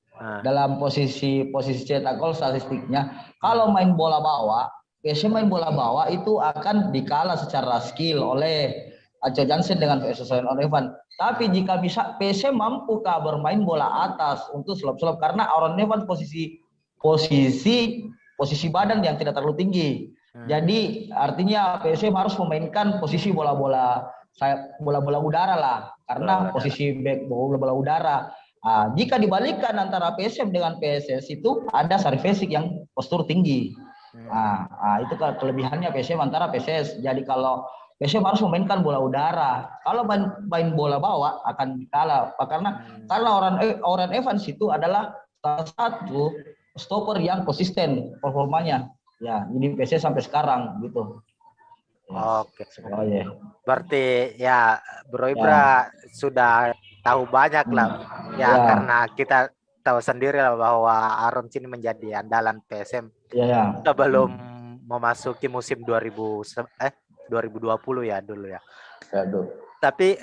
dalam posisi cetak gol statistiknya, kalau main bola bawah, PSM main bola bawah itu akan dikalah secara skill oleh Anco Jansen dengan Aaron Evans. Tapi jika bisa PSM mampu bermain bola atas untuk selop-selop karena Aaron Evans posisi badan yang tidak terlalu tinggi. Jadi artinya PSM harus memainkan posisi bola-bola udara lah, karena posisi back bola udara. Jika dibalikkan antara PSM dengan PSS itu ada Sarif Fesik yang postur tinggi. Itu kelebihannya PSM antara PSS. Jadi kalau PSM harus memainkan bola udara, kalau main bola bawah akan kalah karena Aaron Evans itu adalah salah satu stopper yang konsisten performanya. Ya, ini PSS sampai sekarang gitu. Oke. Berarti ya Bro Ibra sudah tahu banyak lah. Karena kita tahu sendiri lah bahwa Aaron ini menjadi andalan PSM. Kita belum memasuki musim 2020 ya dulu ya. Tapi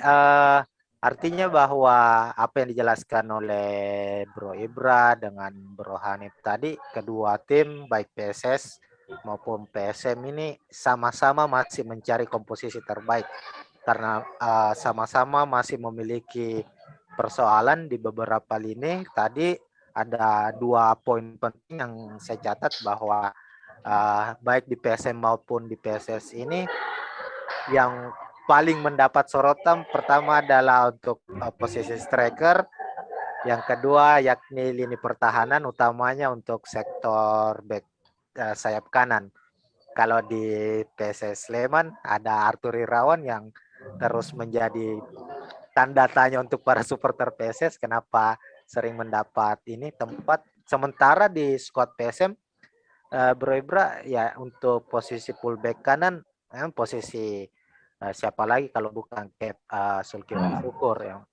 artinya bahwa apa yang dijelaskan oleh Bro Ibra dengan Bro Hanif tadi, kedua tim baik PSS maupun PSM ini sama-sama masih mencari komposisi terbaik karena sama-sama masih memiliki persoalan di beberapa lini. Tadi ada 2 poin penting yang saya catat bahwa baik di PSM maupun di PSS ini yang paling mendapat sorotan pertama adalah untuk posisi striker, yang kedua yakni lini pertahanan utamanya untuk sektor back sayap kanan. Kalau di PSS Sleman ada Arthur Irawan yang terus menjadi tanda tanya untuk para supporter PSS kenapa sering mendapat tempat. Sementara di squad PSM Bro Ibra ya untuk posisi fullback kanan posisi siapa lagi kalau bukan Sulkifli Syukur yang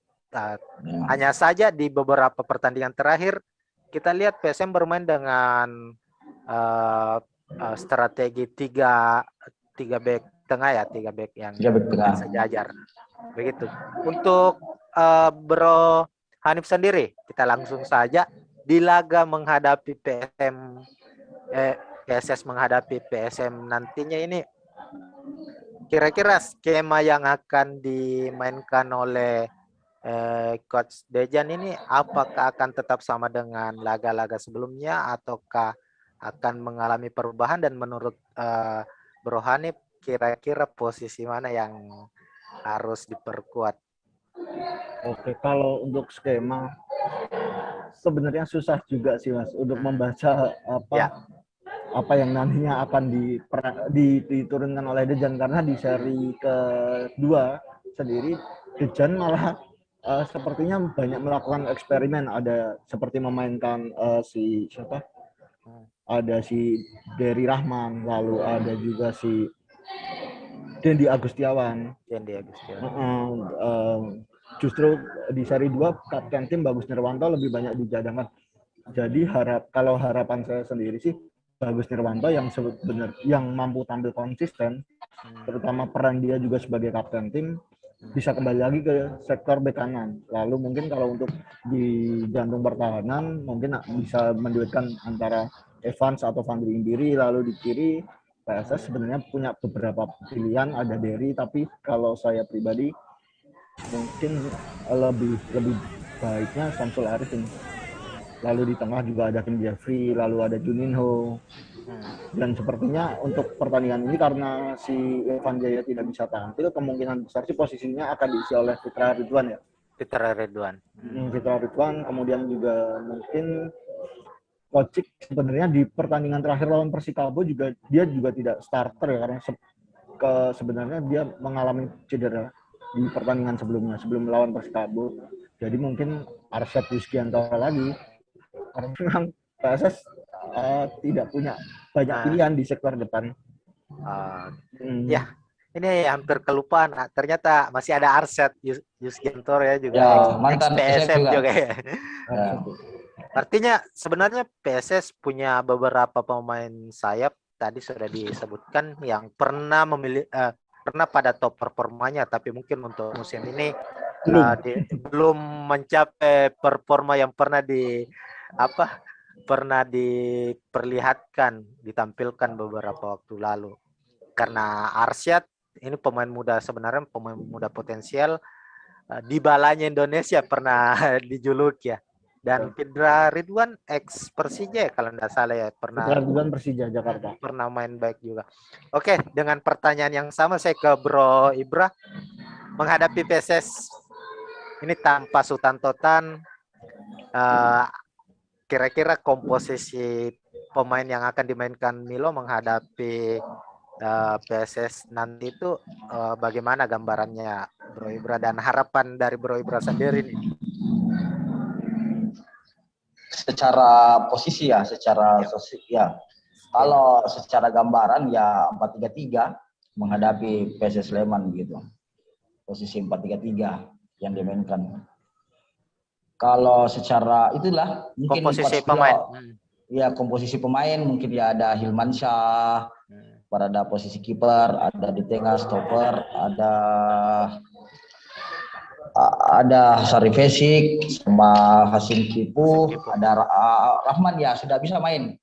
hanya saja di beberapa pertandingan terakhir kita lihat PSM bermain dengan strategi tiga back tengah ya, 3 back yang sejajar begitu. Untuk Bro Hanif sendiri, kita langsung saja di laga menghadapi PSS menghadapi PSM nantinya ini, kira-kira skema yang akan dimainkan oleh Coach Dejan ini apakah akan tetap sama dengan laga-laga sebelumnya ataukah akan mengalami perubahan, dan menurut Bro Hanif kira-kira posisi mana yang harus diperkuat? Oke, kalau untuk skema sebenarnya susah juga sih Mas untuk membaca apa yang nantinya akan diturunkan oleh Dejan, karena di seri kedua sendiri Dejan malah sepertinya banyak melakukan eksperimen, ada seperti memainkan si siapa? Ada si Dery Rahman, lalu ada juga si Dendi Agustiawan. Justru di seri 2 kapten tim Bagus Nirwanto lebih banyak dijadangkan. Jadi kalau harapan saya sendiri sih Bagus Nirwanto yang mampu tampil konsisten, terutama peran dia juga sebagai kapten tim, bisa kembali lagi ke sektor bek kanan. Lalu mungkin kalau untuk di jantung pertahanan mungkin bisa menduetkan antara Evans atau Fandri Indiri. Lalu di kiri PSS sebenarnya punya beberapa pilihan, ada Dery, tapi kalau saya pribadi mungkin lebih baiknya Samsul Arifin. Lalu di tengah juga ada Kim Jeffrey, lalu ada Juninho. Dan sepertinya untuk pertandingan ini karena si Evan Jaya tidak bisa tampil, kemungkinan besar sih posisinya akan diisi oleh Fitra Ridwan ya. Fitra Ridwan, kemudian juga mungkin Kocik sebenarnya di pertandingan terakhir lawan Persikabo juga tidak starter ya, karena sebenarnya dia mengalami cedera di pertandingan sebelum melawan Persikabo. Jadi mungkin Arsyad Yuskianto lagi, karena memang PSS tidak punya banyak pilihan di sektor depan. Ya, ini hampir kelupaan. Ternyata masih ada Arsyad Yuskianto ya juga. Ya, mantan PSM juga ya. Artinya sebenarnya PSS punya beberapa pemain sayap, tadi sudah disebutkan, yang pernah pada top performanya, tapi mungkin untuk musim ini belum mencapai performa yang pernah diperlihatkan, ditampilkan beberapa waktu lalu. Karena Arsyad ini pemain muda, sebenarnya pemain muda potensial, Dybalanya Indonesia pernah dijuluk ya. Dan Fitra Ridwan ex Persija kalau tidak salah ya, pernah Ridwan Persija Jakarta. Pernah main baik juga. Oke, dengan pertanyaan yang sama saya ke Bro Ibra. Menghadapi PSS ini tanpa Sultan Totan, kira-kira komposisi pemain yang akan dimainkan Milo menghadapi PSS nanti itu bagaimana gambarannya Bro Ibra, dan harapan dari Bro Ibra sendiri nih? Secara posisi ya, kalau secara gambaran ya 4-3-3 menghadapi PSS Sleman gitu. Posisi 4-3-3 yang dimainkan. Kalau secara itulah mungkin komposisi pemain. Ya, komposisi pemain mungkin ya ada Hilmansyah, pada posisi kiper, ada di tengah stopper, ada Syarif Esik sama Hasim Kipu, ada Rahman ya sudah bisa main.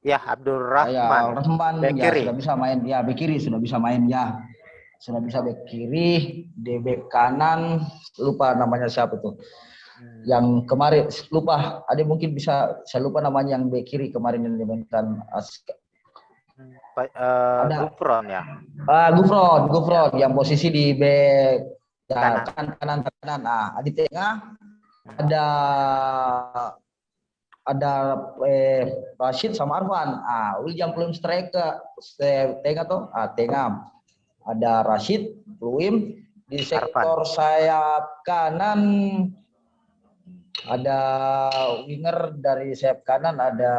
Ya, Abdul Rahman. Rahman ya sudah bisa main. Ya, bek kiri sudah bisa main ya. Sudah bisa bek kiri, di bek kanan lupa namanya siapa tuh. Yang kemarin lupa, ada mungkin bisa saya lupa namanya yang bek kiri kemarin yang dimainkan Gufron ya. Gufron yang posisi di bek kanan. Nah, di tengah ada Rashid sama Arfan. William Pluim striker tengah tuh. Tengah ada Rashid Pluim, di sektor sayap kanan ada winger dari sayap kanan, ada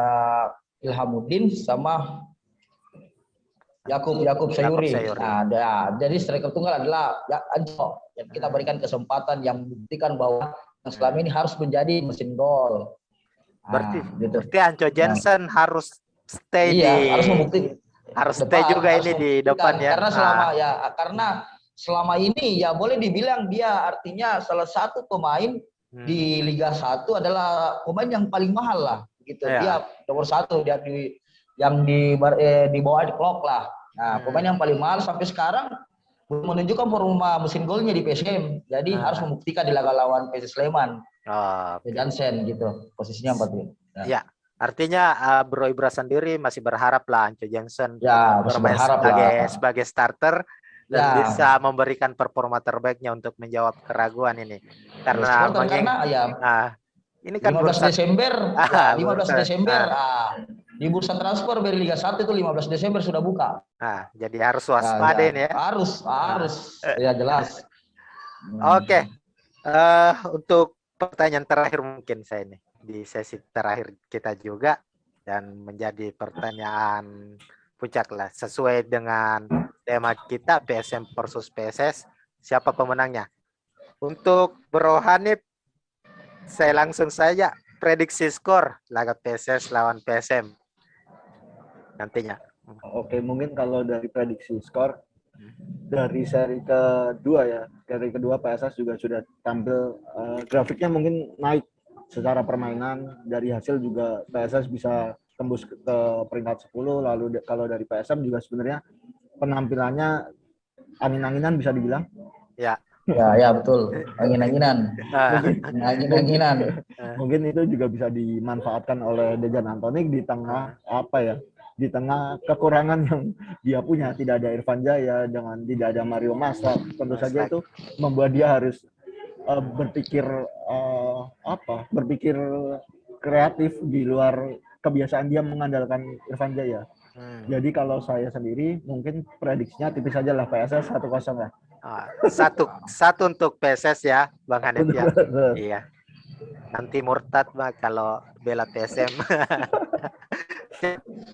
Ilhamuddin sama Yakub Sayuri. Nah, jadi striker tunggal adalah Anco. Yang kita berikan kesempatan yang membuktikan bahwa yang selama ini harus menjadi mesin gol. Berarti Anco Jensen harus stay harus stay juga ini di depan ya. Karena selama ini ya boleh dibilang dia artinya salah satu pemain di Liga 1 adalah pemain yang paling mahal lah gitu. Dia nomor 1 dia di bawah di Klok lah. Nah, pemain yang paling mahal sampai sekarang belum menunjukkan performa mesin golnya di PSM. Jadi harus membuktikan di laga lawan PSS Sleman. Jansen gitu. Posisinya 4. Ya. Artinya Bro Ibra sendiri masih berharap lah Anco Jensen bermain sebagai starter dan bisa memberikan performa terbaiknya untuk menjawab keraguan ini. Karena Ini kan 15 bursa Desember, ah, 15 bursa. Desember. Di bursa transfer dari Liga 1 itu 15 Desember sudah buka. Jadi harus waspada ini ya. Harus ya jelas. Oke. Untuk pertanyaan terakhir mungkin saya ini di sesi terakhir kita juga dan menjadi pertanyaan puncak lah sesuai dengan tema kita PSM versus PSS, siapa pemenangnya? Untuk Bro Hanif, saya langsung saja prediksi skor laga PSS lawan PSM nantinya. Oke, mungkin kalau dari prediksi skor dari seri kedua ya, seri kedua PSS juga sudah tampil grafiknya mungkin naik secara permainan, dari hasil juga PSS bisa tembus ke peringkat 10, lalu kalau dari PSM juga sebenarnya penampilannya angin-anginan bisa dibilang. Ya betul, angin-anginan. Mungkin itu juga bisa dimanfaatkan oleh Dejan Antonik di tengah di tengah kekurangan yang dia punya, tidak ada Irfan Jaya, dengan tidak ada Mario Masak, tentu saja itu membuat dia harus berpikir kreatif di luar kebiasaan dia mengandalkan Irfan Jaya. Jadi kalau saya sendiri mungkin prediksinya tipis saja lah, PSS 1-0 lah. Satu untuk PSS ya, Bang Hanif ya. Iya. Nanti murtad Bang kalau bela PSM.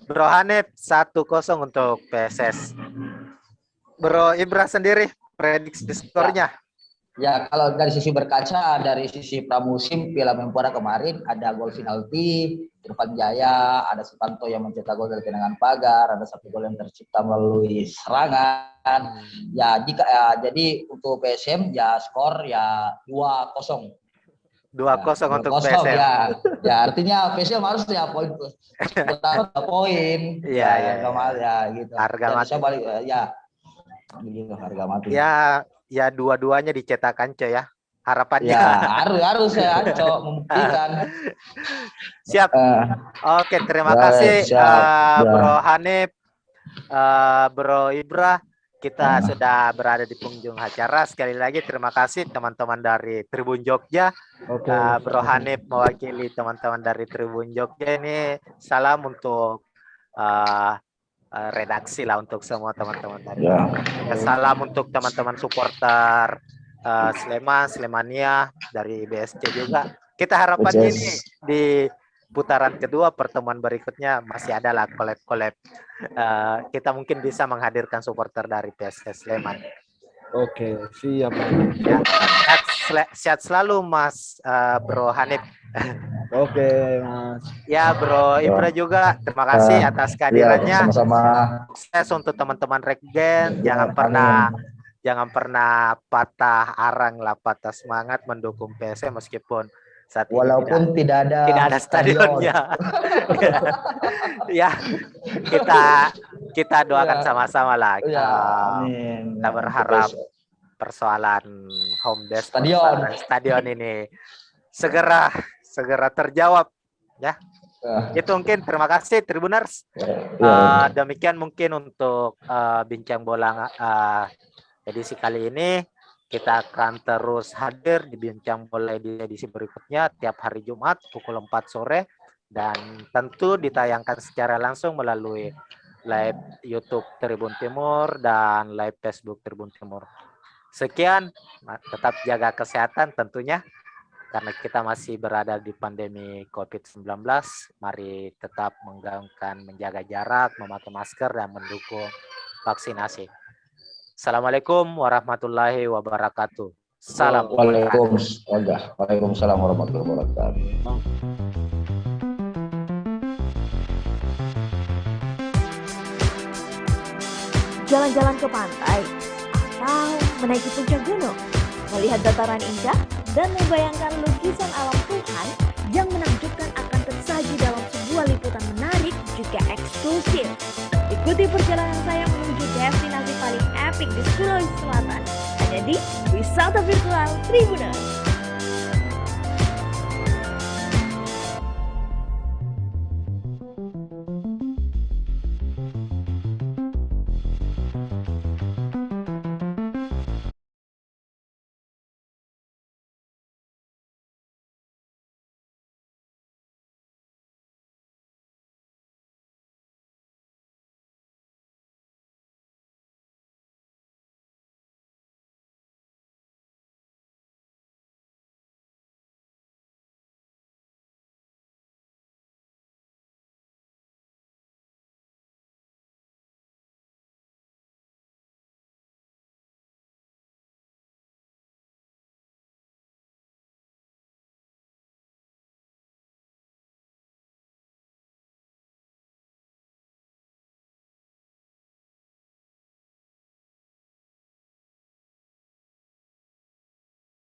Bro Hanif 1-0 untuk PSS. Bro Ibra sendiri prediksi skornya. Ya, kalau dari sisi berkaca, dari sisi pramusim Piala Menpora kemarin ada gol penalti Irfan Jaya, ada Sutanto yang mencetak gol dari tendangan pagar, ada satu gol yang tercipta melalui serangan. Ya, jadi untuk PSM ya skor ya 2-0. 2-0 untuk PSM. Ya, artinya PSM harus ya poin poin. Iya. Gitu. Harga mati. Balik ya. Begitu harga mati. Ya dua-duanya dicetakkan coy ya. Harapannya. Ya, harus ya Cok membuktikan. Siap. Oke, terima kasih Bro Hanif, Bro Ibra. Kita sudah berada di penghujung acara. Sekali lagi terima kasih teman-teman dari Tribun Jogja. Bro Hanif mewakili teman-teman dari Tribun Jogja ini. Salam untuk redaksi lah untuk semua teman-teman tadi. Salam untuk teman-teman supporter Slemania dari BSC juga. Kita harapannya ini di putaran kedua pertemuan berikutnya masih ada lah collab. Kita mungkin bisa menghadirkan supporter dari PSS Sleman. Oke, siap. Ya, sehat selalu Mas Bro Hanif. Oke, Mas. Ya, Bro Ibra juga terima kasih atas kehadirannya. Sama-sama. Sukses untuk teman-teman Regen. Jangan pernah patah arang lah, patah semangat mendukung PSM meskipun saat ini walaupun tidak ada stadionnya. Ya, kita doakan sama-sama lah. Kita berharap persoalan home base stadion ini segera terjawab ya. Itu mungkin, terima kasih Tribuners. Demikian mungkin untuk bincang bola edisi kali ini. Kita akan terus hadir di bincang bola di edisi berikutnya tiap hari Jumat pukul 4 sore dan tentu ditayangkan secara langsung melalui live YouTube Tribun Timur dan live Facebook Tribun Timur. Sekian, tetap jaga kesehatan tentunya karena kita masih berada di pandemi COVID-19. Mari tetap menggaungkan menjaga jarak, memakai masker dan mendukung vaksinasi. Assalamualaikum warahmatullahi wabarakatuh. Salam. Waalaikumsalam warahmatullahi wabarakatuh. Jalan-jalan ke pantai atau menaiki puncak gunung, melihat dataran indah dan membayangkan lukisan alam Tuhan yang menakjubkan akan tersaji dalam sebuah liputan menarik juga eksklusif. Ikuti perjalanan saya menuju destinasi paling epik di Sulawesi Selatan, hanya di Wisata Virtual Tribuners.